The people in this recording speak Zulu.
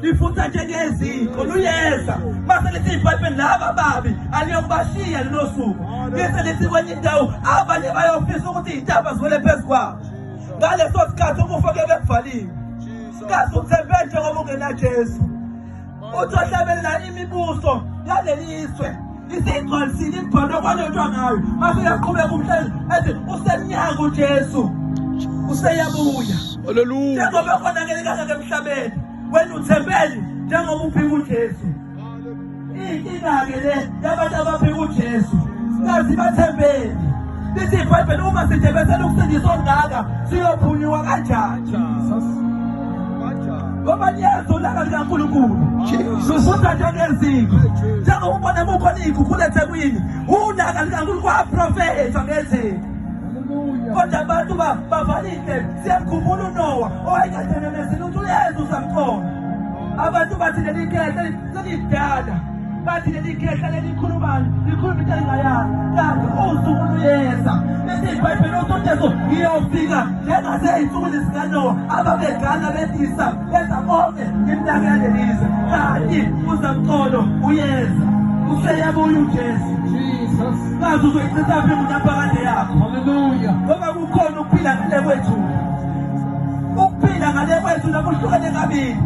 lifutha njengeziko luyeza mase lithi iBhayibheli laba babi aliyokubashiya lenosuku bese lithi kwenye indawo abanye bayofisa ukuthi izintaba ziwele phezu kwabo ngaleso sikhathi ukufa ke bekuvaliwe kaze uthembe njengoba ungena Jesu uthi ohlabelela imibuso yaleliswe isingcolisile imbhalo kwalotshwa ngayo mase uyaqhubeka umhleli ethi usemnyaka uJesu useyabuya Hallelujah. njengoba khonakele kangaka emhlabeni wena uthembele njengoba uphika uJesu inkinga-ke le yabantu abaphika uJesu kazi bathembele lithi iBhayibheli uma sithembesela ukusindisa ongaka siyophunyuka kanjani ngoba liyazi ulaka likaNkulunkulu lufutha njengeziko njengoba ubona kukhona iy'khukhula eThekwini ulaka likaNkulunkulu kwaprofetha ngeziko kodwa abantu bavalile siyamkhumbula uNowa owayekathememezile ukuthi uyeza uzamkhona abantu bathi leli khehla selidala bathi leli khehla lelikhuluma into engayani kanti usuku luyeza bese iBhayibheli uJesu iyofika njengasey'nsukwini zikaNowa ababegana betisa benza konke iminyaka yalelizwe kanti uzamkholo uyeza useyabuya uJesu kazi uzoyichitha phi unaphakade yakho Hallelujah. ngoba kukhona ukuphila ngale kwethu ukuphila ngale kwethu nakuhlukene kabili